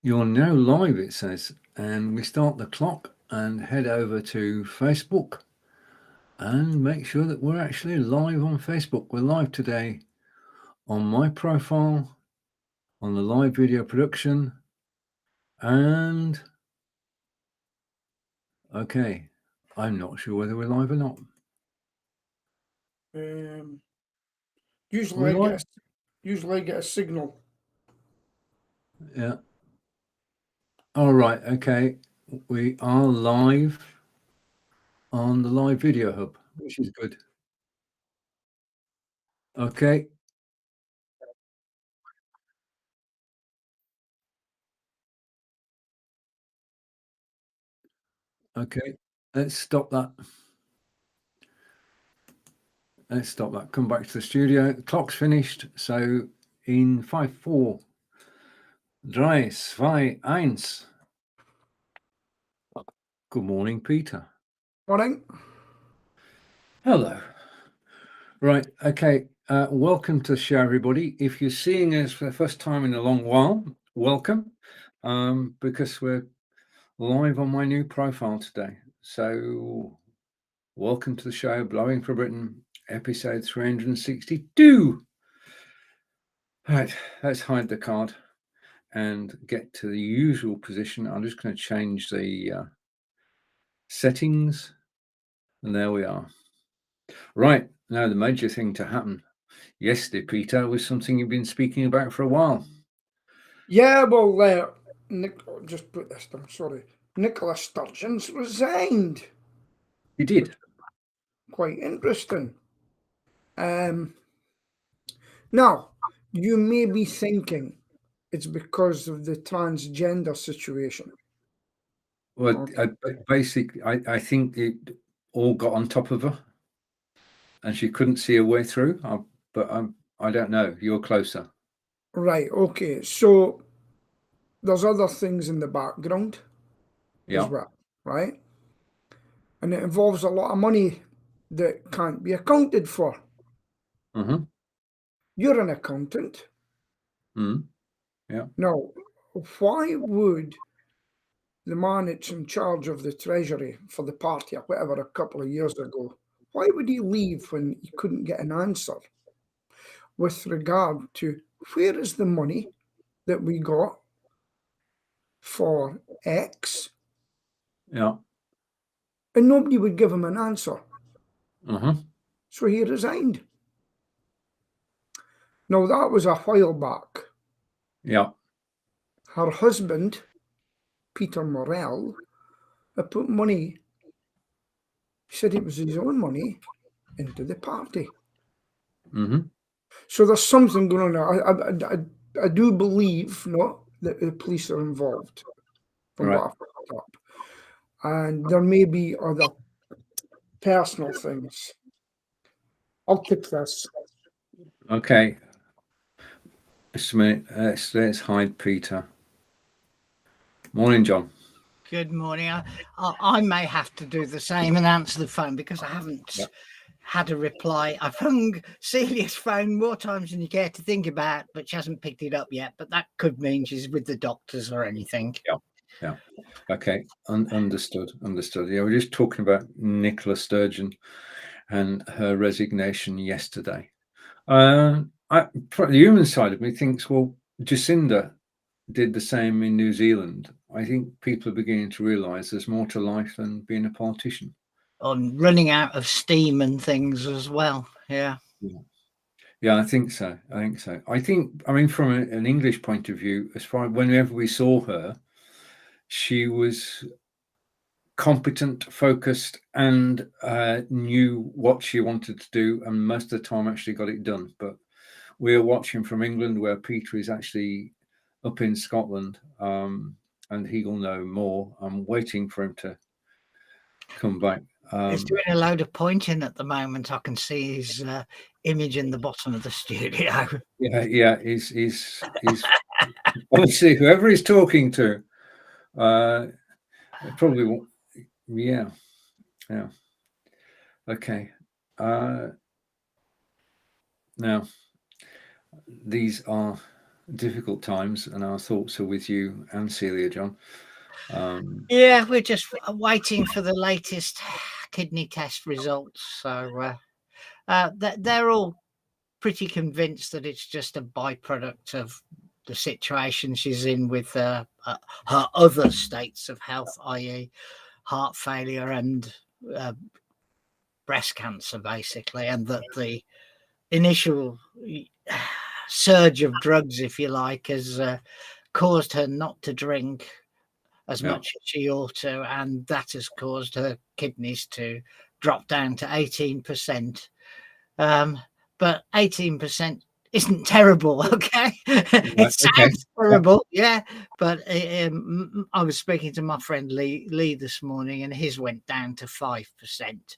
You're now live, it says, and we start the clock and head over to Facebook and make sure that we're actually live on Facebook. We're live today on my profile, on the live video production, and okay, I'm not sure whether we're live or not. Usually I get a signal. Yeah. All right. Okay. We are live on the live video hub, which is good. Okay. Okay. Let's stop that. Let's stop that. Come back to the studio. The clock's finished. So in 5, 4, 3, 2, 1. Good morning, Peter. Morning. Hello. Right. Okay. Welcome to the show, everybody. If you're seeing us for the first time in a long while, welcome, because we're live on my new profile today. So welcome to the show, Blowing for Britain, episode 362. Right. Let's hide the card and get to the usual position. I'm just going to change the settings, and there we are. Right, now the major thing to happen yesterday, Peter, was something you've been speaking about for a while. Yeah, well, just put this down, sorry. Nicola Sturgeon's resigned. You did? Quite interesting. Now, you may be thinking it's because of the transgender situation. Well, Okay. basically, I think it all got on top of her, and she couldn't see her way through. But I don't know. You're closer. Right, okay. So there's other things in the background as well, right? And it involves a lot of money that can't be accounted for. Mm-hmm. You're an accountant. Mm-hmm. Yeah. Now, why would the man that's in charge of the treasury for the party or whatever a couple of years ago, why would he leave when he couldn't get an answer with regard to where is the money that we got for X? Yeah. And nobody would give him an answer. Mm-hmm. So he resigned. Now, that was a while back. Yeah. Her husband, Peter Morell, had put money, he said it was his own money, into the party. Mm-hmm. So there's something going on. I do believe that the police are involved, from Right. what I've picked up, and there may be other personal things. I'll take this. Okay. Just a minute. Let's hide Peter. Morning, John. Good morning. I may have to do the same and answer the phone because I haven't had a reply. I've hung Celia's phone more times than you care to think about, but she hasn't picked it up yet. But that could mean she's with the doctors or anything. Yeah. Okay. Understood. Yeah, we're just talking about Nicola Sturgeon and her resignation yesterday. The human side of me thinks, well, Jacinda did the same in New Zealand. I think people are beginning to realise there's more to life than being a politician. On running out of steam and things as well. Yeah. Yeah, I think so. I mean, from an English point of view, as far whenever we saw her, she was competent, focused, and knew what she wanted to do, and most of the time actually got it done. But we're watching from England, where Peter is actually up in Scotland, and he'll know more. I'm waiting for him to come back. He's doing a load of pointing at the moment. I can see his image in the bottom of the studio. Yeah. He's obviously whoever he's talking to. Probably won't. Yeah. Okay. Now, these are difficult times, and our thoughts are with you and Celia, John. Yeah, we're just waiting for the latest kidney test results. So they're all pretty convinced that it's just a byproduct of the situation she's in with her other states of health, i.e., heart failure and breast cancer, basically, and that the initial surge of drugs, if you like, has caused her not to drink as much as she ought to, and that has caused her kidneys to drop down to 18%. But 18% isn't terrible, okay? It sounds terrible, yeah. But I was speaking to my friend Lee this morning, and his went down to 5%.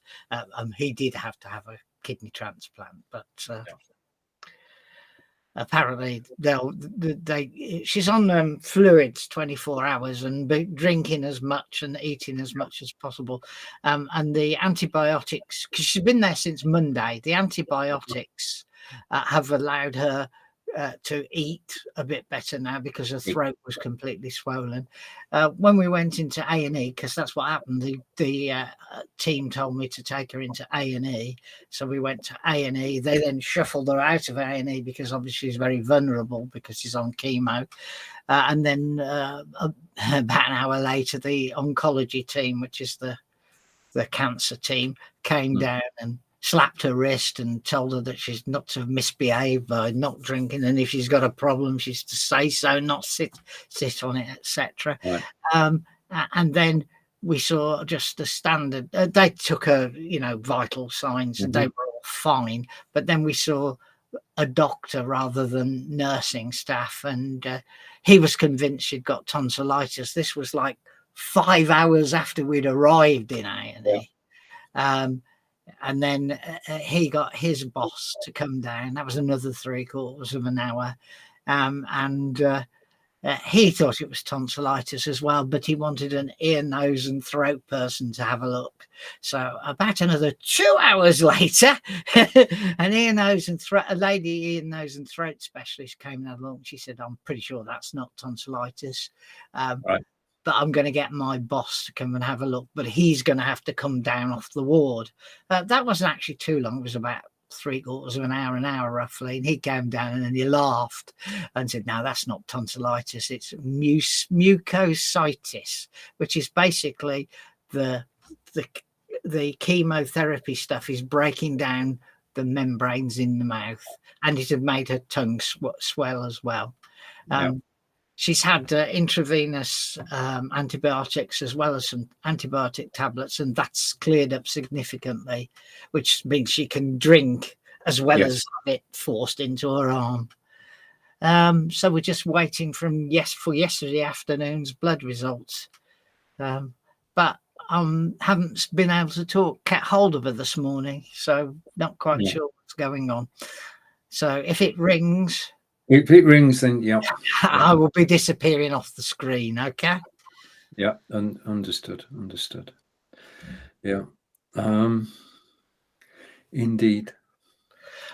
He did have to have a kidney transplant, but apparently she's on fluids 24 hours and drinking as much and eating as much as possible, and the antibiotics, because she's been there since Monday, the antibiotics have allowed her to eat a bit better now because her throat was completely swollen. When we went into A&E, because that's what happened, the team told me to take her into A&E, so we went to A&E. They then shuffled her out of A&E because obviously she's very vulnerable because she's on chemo, and then about an hour later the oncology team, which is the cancer team, came down and slapped her wrist and told her that she's not to misbehave by not drinking, and if she's got a problem she's to say so, not sit on it, etc. And then we saw just the standard, they took her vital signs and they were all fine, but then we saw a doctor rather than nursing staff, and he was convinced she'd got tonsillitis. This was like 5 hours after we'd arrived in A&E. And then he got his boss to come down. That was another 3/4 of an hour. And he thought it was tonsillitis as well, but he wanted an ear, nose and throat person to have a look. So about another 2 hours later, an ear, nose and throat, a lady ear, nose and throat specialist came and had a look. She said, I'm pretty sure that's not tonsillitis. But I'm going to get my boss to come and have a look, but he's going to have to come down off the ward. That wasn't actually too long. It was about 3/4 of an hour roughly. And he came down and he laughed and said, no, that's not tonsillitis. It's mucositis, which is basically the chemotherapy stuff is breaking down the membranes in the mouth, and it had made her tongue swell as well. She's had intravenous antibiotics as well as some antibiotic tablets, and that's cleared up significantly, which means she can drink as well as have it forced into her arm. So we're just waiting for yesterday afternoon's blood results. But haven't been able to get hold of her this morning, so not quite sure what's going on. So if it rings... If it rings, then I will be disappearing off the screen. Okay. Yeah, understood. Yeah, indeed.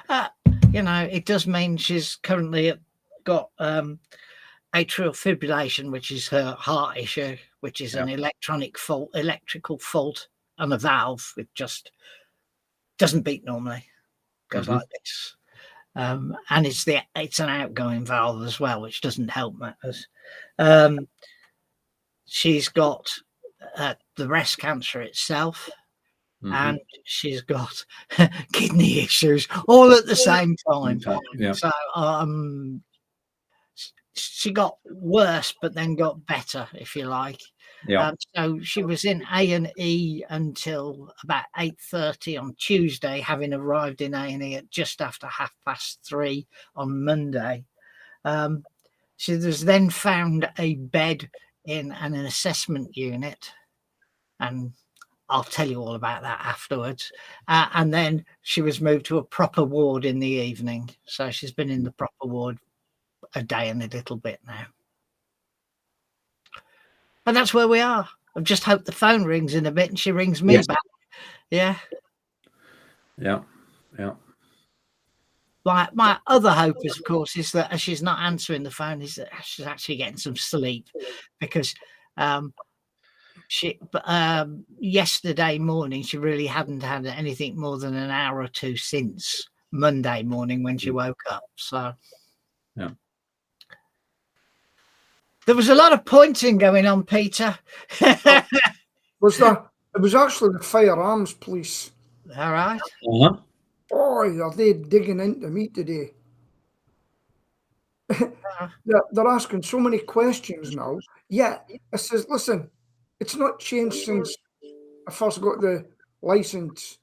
It does mean she's currently got atrial fibrillation, which is her heart issue, which is an electrical fault on a valve. It just doesn't beat normally. Goes like this. And it's an outgoing valve as well, which doesn't help matters. She's got the breast cancer itself, and she's got kidney issues all at the same time. So she got worse, but then got better, if you like. So she was in A&E until about 8:30 on Tuesday, having arrived in A&E at just after 3:30 on Monday. She was then found a bed in an assessment unit, and I'll tell you all about that afterwards. And then she was moved to a proper ward in the evening. So she's been in the proper ward a day and a little bit now. And that's where we are. I just hope the phone rings in a bit and she rings me back. Yeah. My other hope, of course, is that as she's not answering the phone, is that she's actually getting some sleep, because yesterday morning she really hadn't had anything more than an hour or two since Monday morning when she woke up. So yeah. There was a lot of pointing going on, Peter. Was that? It was actually the firearms police. All right. Uh-huh. Boy, are they digging into me today. They're asking so many questions now. Yeah, I says, listen, it's not changed since I first got the license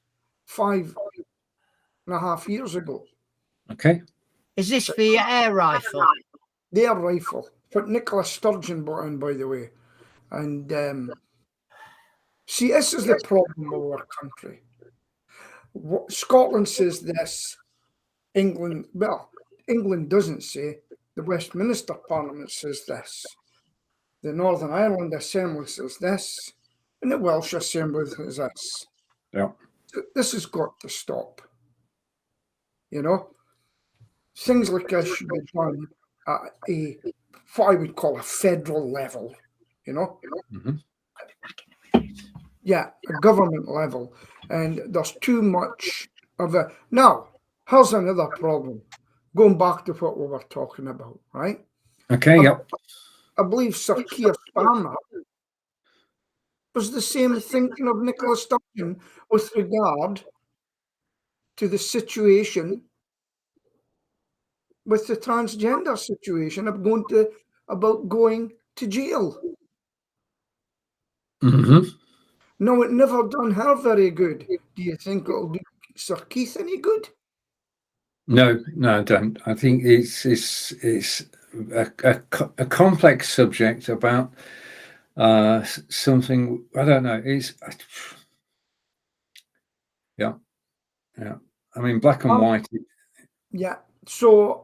5.5 years ago. Okay. Is this for your air rifle? Their rifle, what Nicola Sturgeon brought in, by the way. And see, this is the problem of our country. Scotland says this, England doesn't say. The Westminster Parliament says this. The Northern Ireland Assembly says this. And the Welsh Assembly says this. Yeah. This has got to stop. You know? Things like this should be done at what I would call a federal level, you know? Mm-hmm. Yeah, a government level. And there's too much of a... Now, here's another problem. Going back to what we were talking about, right? Okay, yep. I believe Sir Keir Starmer was the same thinking of Nicola Sturgeon with regard to the situation with the transgender situation of going to jail. Mm-hmm. No, it never done her very good. Do you think it'll do Sir Keith any good? No, I don't. I think it's a complex subject about something. I don't know. Yeah. I mean, black and white. Yeah. So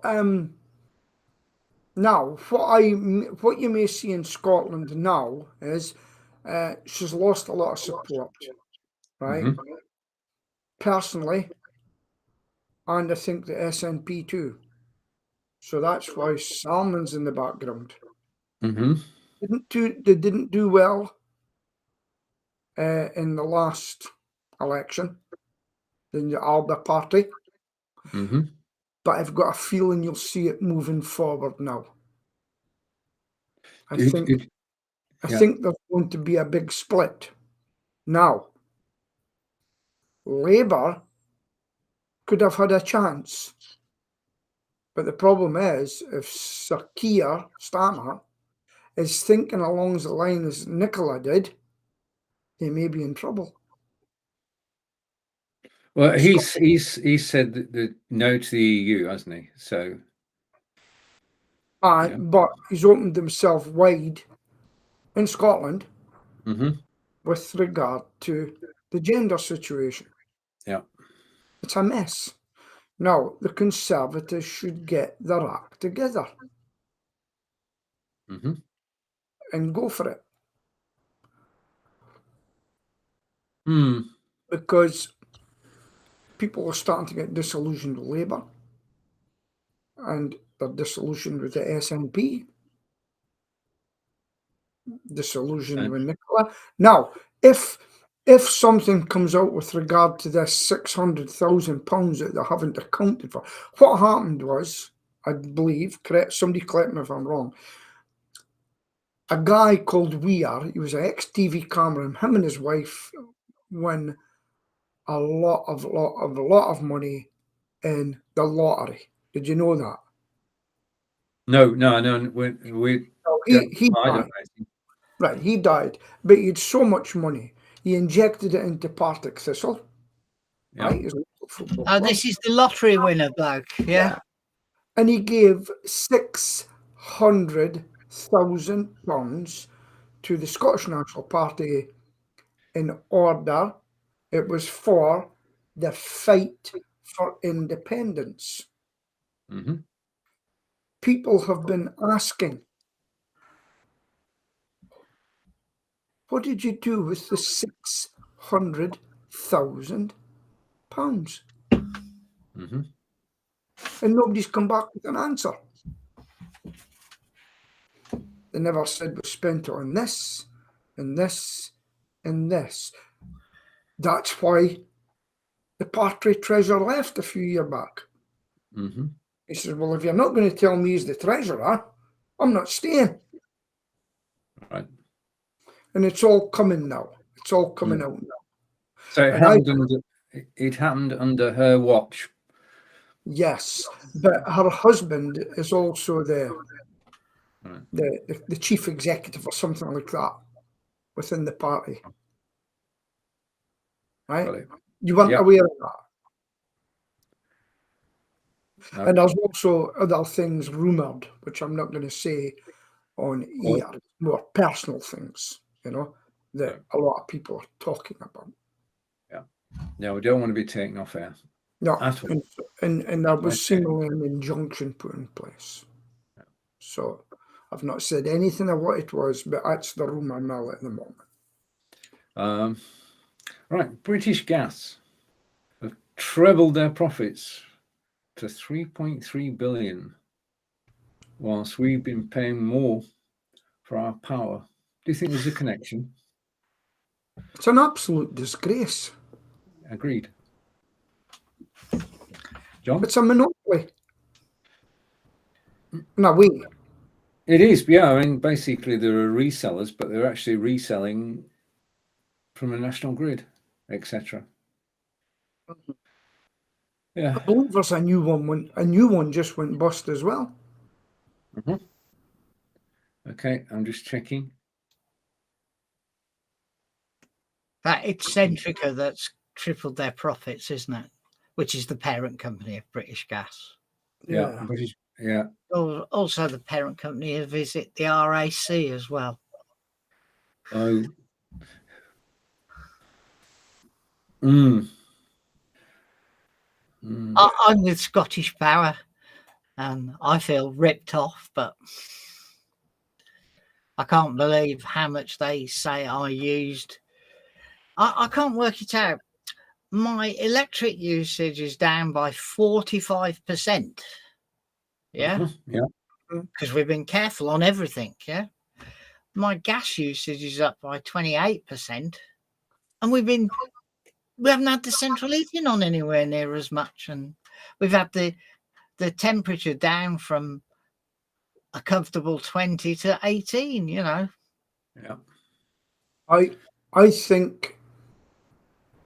now what you may see in Scotland now is she's lost a lot of support, right? Mm-hmm. Personally, and I think the SNP too. So that's why Salmon's in the background. Mm-hmm. They didn't do well in the last election in the Alba party. Mm-hmm. But I've got a feeling you'll see it moving forward now. I think there's going to be a big split. Now, Labour could have had a chance. But the problem is, if Sir Keir Starmer is thinking along the line as Nicola did, they may be in trouble. Well, he's said the no to the EU, hasn't he? So, But he's opened himself wide in Scotland with regard to the gender situation. Yeah. It's a mess. Now, the Conservatives should get their act together and go for it. Because people are starting to get disillusioned with Labour and they're disillusioned with the SNP, disillusioned with Nicola. Now, if something comes out with regard to this £600,000 that they haven't accounted for, what happened was, I believe, somebody correct me if I'm wrong, a guy called Weir, he was an ex-TV cameraman, him and his wife won a lot of money in the lottery. Did you know that? No, He died. Right, he died, but he had so much money. He injected it into Partick Thistle. Yeah. Right? Oh, this is the lottery winner bloke, yeah. And he gave £600,000 to the Scottish National Party in order. It was for the fight for independence. People have been asking, what did you do with the £600,000? and nobody's come back with an answer. They never said we spent it on this and this and this. That's why the party treasurer left a few years back. Mm-hmm. He says, well, if you're not going to tell me he's the treasurer, I'm not staying. Right. And it's all coming now. It's all coming out now. So it happened under her watch. Yes, but her husband is also the chief executive or something like that within the party. Right? You weren't aware of that. No. And there's also other things rumoured, which I'm not going to say on here, more personal things, that a lot of people are talking about. Yeah. No, we don't want to be taken off air. No, and there was seemingly an injunction put in place. Yeah. So I've not said anything of what it was, but that's the rumour mill at the moment. Right, British Gas have trebled their profits to 3.3 billion, whilst we've been paying more for our power. Do you think there's a connection? It's an absolute disgrace. Agreed. John? It's a monopoly. No, we. It is, yeah. I mean, basically, there are resellers, but they're actually reselling from a national grid, etc. Yeah. I believe there's a new one just went bust as well. Mm-hmm. Okay, I'm just checking. It's Centrica that's tripled their profits, isn't it? Which is the parent company of British Gas. Yeah, British. Yeah. Also, the parent company is the RAC as well. Oh. I'm with Scottish Power, and I feel ripped off, but I can't believe how much they say I used. I can't work it out. My electric usage is down by 45%. Yeah. Yeah. Because we've been careful on everything. Yeah. My gas usage is up by 28%. And we haven't had the central heating on anywhere near as much. And we've had the temperature down from a comfortable 20 to 18, Yeah.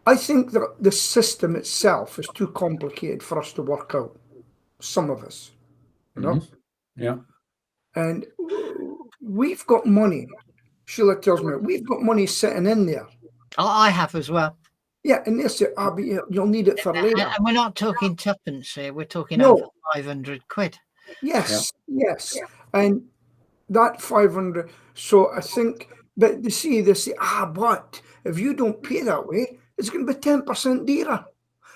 I think that the system itself is too complicated for us to work out. Some of us, Yeah. And we've got money. Sheila tells me we've got money sitting in there. I have as well. Yeah, and they say, but you'll need it for later. And we're not talking tuppence here. We're talking over 500 quid. Yes, yes. And that 500. So I think, but they say, but if you don't pay that way, it's going to be 10% dearer.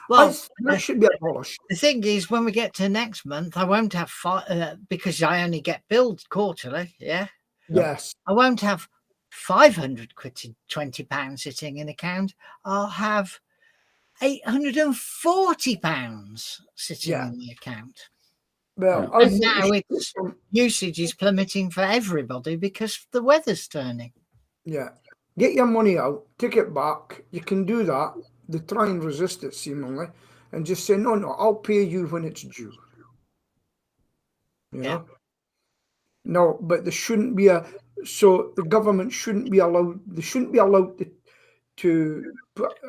Well, that should be abolished. The thing is, when we get to next month, I won't have because I only get billed quarterly. Yeah. Yes. I won't have 500 quid to £20 sitting in account. I'll have £840 sitting in the account. Well, and now its usage is plummeting for everybody because the weather's turning. Yeah. Get your money out, take it back. You can do that. They try and resist it seemingly and just say, no, I'll pay you when it's due. You know? No, but there shouldn't be so the government shouldn't be allowed, they shouldn't be allowed to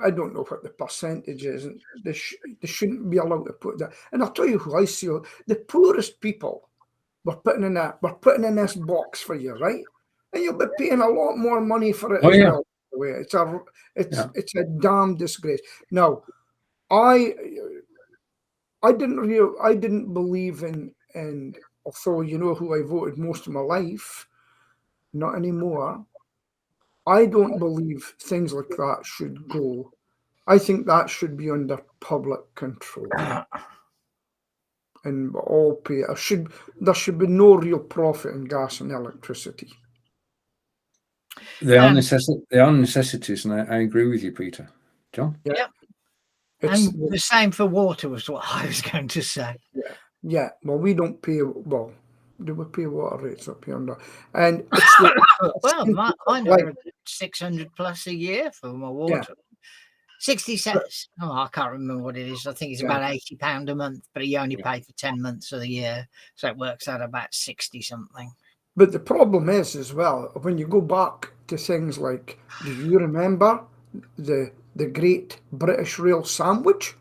I don't know what the percentage is. They shouldn't be allowed to put that. And I'll tell you who I see, the poorest people we're putting in this box for you, right? And you'll be paying a lot more money for it as well. It's a damn disgrace. Now, I didn't believe in although you know who I voted most of my life, not anymore. I don't believe things like that should go. I think that should be under public control. And all pay. There should be no real profit in gas and electricity. They are necessities, and I agree with you, Peter. John? Yeah. And the same for water was what I was going to say. Yeah, well, we don't pay. Well, do we pay water rates up here? No. And it's Well, mine like, are 600 plus a year for my yeah, water. 60 cents. Oh, I can't remember what it is. I think it's yeah. about £80 a month, but you only Yeah. pay for 10 months of the year. So it works out about 60 something. But the problem is, as well, when you go back to things like, do you remember the Great British Rail Sandwich?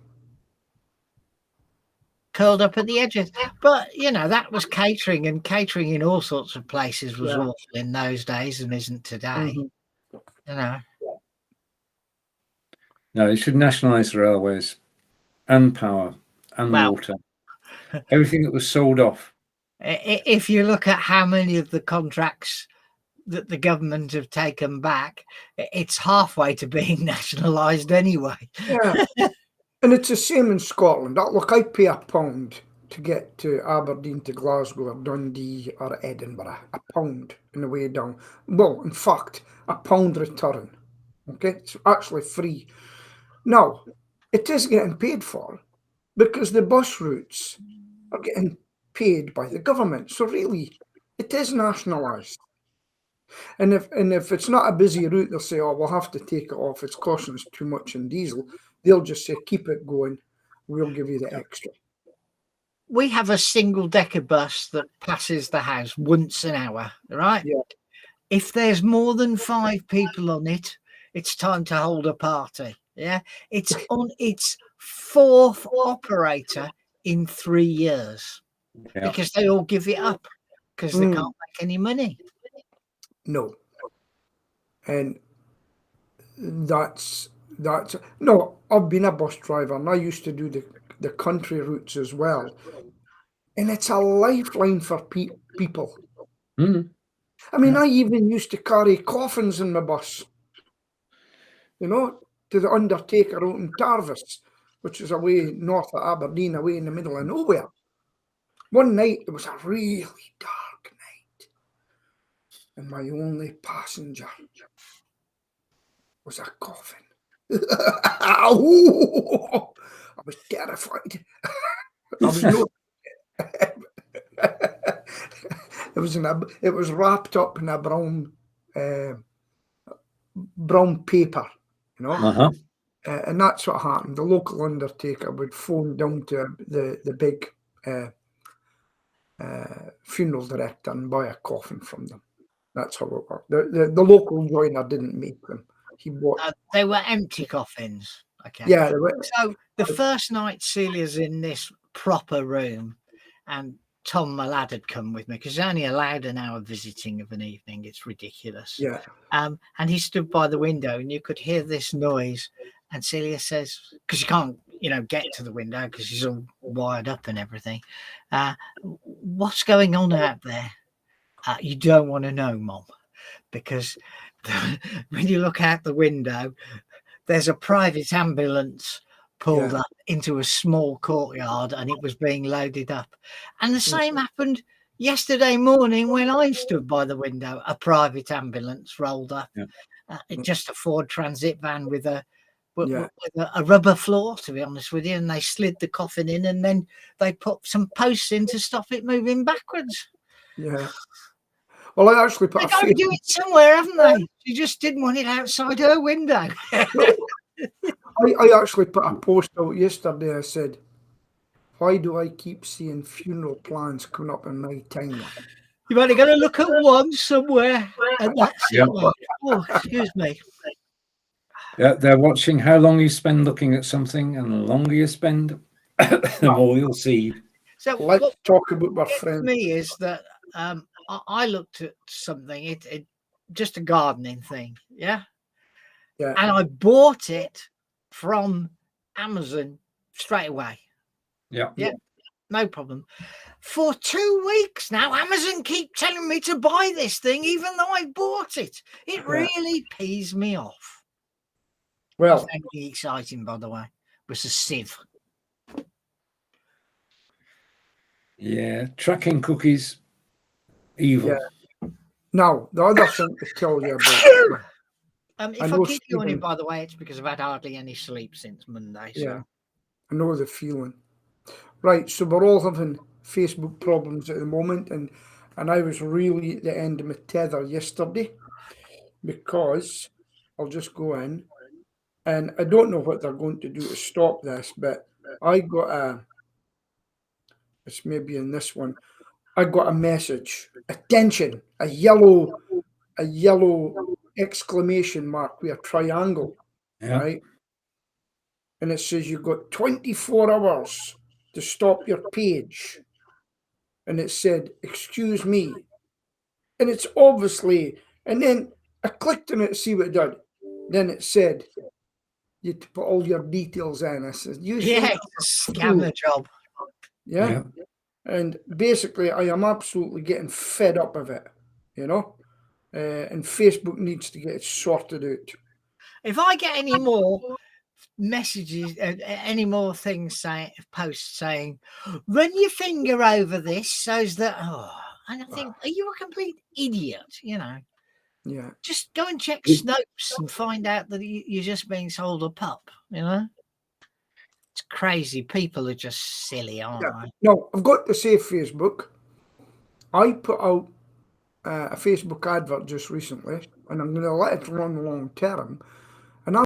Curled up at the edges. But, you know, that was catering, and catering in all sorts of places was Yeah. awful in those days and isn't today. Mhm. You know. No, they should nationalise the railways and power and Well, water. Everything that was sold off. if you look at how many of the contracts that the government have taken back, it's halfway to being nationalised anyway. Yeah. And it's the same in Scotland. Look, I pay £1 to get to Aberdeen, to Glasgow, or Dundee, or Edinburgh. £1 on the way down. Well, in fact, £1 return. Okay, it's actually free. Now, it is getting paid for because the bus routes are getting paid by the government. So really, it is nationalised. And if it's not a busy route, they'll say, "Oh, we'll have to take it off. It's costing us too much in diesel." They'll just say, "Keep it going. We'll give you the extra." We have a single decker bus that passes the house once an hour, right? Yeah. If there's more than 5 people on it, it's time to hold a party. Yeah. It's on its 4th operator in 3 years Yeah. because they all give it up because they can't make any money. No. And that's no. I've been a bus driver, and I used to do the country routes as well. And it's a lifeline for people. Mm. I mean, Yeah. I even used to carry coffins in my bus, you know, to the Undertaker out in Tarvis, which is away north of Aberdeen, away in the middle of nowhere. One night, it was a really dark night, and my only passenger was a coffin. I was terrified. I was no. It was wrapped up in a brown paper, you know. Uh-huh. And that's what happened. The local undertaker would phone down to the big funeral director and buy a coffin from them. That's how it worked. The local joiner didn't make them. He bought. They were empty coffins. Okay. Yeah. So the first night Celia's in this proper room, and Tom, my lad, had come with me because he's only allowed an hour visiting of an evening. It's ridiculous. Yeah. And he stood by the window, and you could hear this noise. And Celia says, because you can't, get to the window because she's all wired up and everything. What's going on out there? You don't want to know, Mom, because when you look out the window, there's a private ambulance pulled up into a small courtyard, and it was being loaded up. And the same happened yesterday morning when I stood by the window. A private ambulance rolled up, just a Ford Transit van with a rubber floor, to be honest with you, and they slid the coffin in, and then they put some posts in to stop it moving backwards. Yeah. Well, I actually put They've got to do it somewhere, haven't they? She just didn't want it outside her window. I actually put a post out yesterday. I said, "Why do I keep seeing funeral plans coming up in my timeline?" You've only got to look at one somewhere, and that's it. Oh, excuse me. Yeah, they're watching how long you spend looking at something, and the longer you spend, the more you'll see. So let's talk about our friend. Me is that I looked at something, it just a gardening thing, yeah, and I bought it from Amazon straight away. Yeah, no problem. For 2 weeks now, Amazon keep telling me to buy this thing, even though I bought it. It really pees me off. Well, anything exciting, by the way. It was a sieve. Yeah, tracking cookies, evil. Yeah. Now, the other thing to tell you about. If I keep yawning, by the way, it's because I've had hardly any sleep since Monday. So. Yeah, I know the feeling. Right, so we're all having Facebook problems at the moment, and I was really at the end of my tether yesterday, because I'll just go in, and I don't know what they're going to do to stop this, but I got it's maybe in this one, I got a message, attention, a yellow exclamation mark with a triangle, Yeah. right? And it says you've got 24 hours to stop your page. And it said, excuse me. And it's obviously, and then I clicked on it to see what it did. Then it said, you had to put all your details in. I said, you Yeah, think it's a scammer job. yeah. And basically, I am absolutely getting fed up of it, you know? And Facebook needs to get it sorted out. If I get any more messages, any more things posts saying, run your finger over this so that, and I think, are you a complete idiot? You know, Yeah. just go and check Snopes and find out that you're just being sold a pup, you know? It's crazy. People are just silly, aren't they? No, I've got to say, Facebook, I put out a Facebook advert just recently, and I'm going to let it run long term,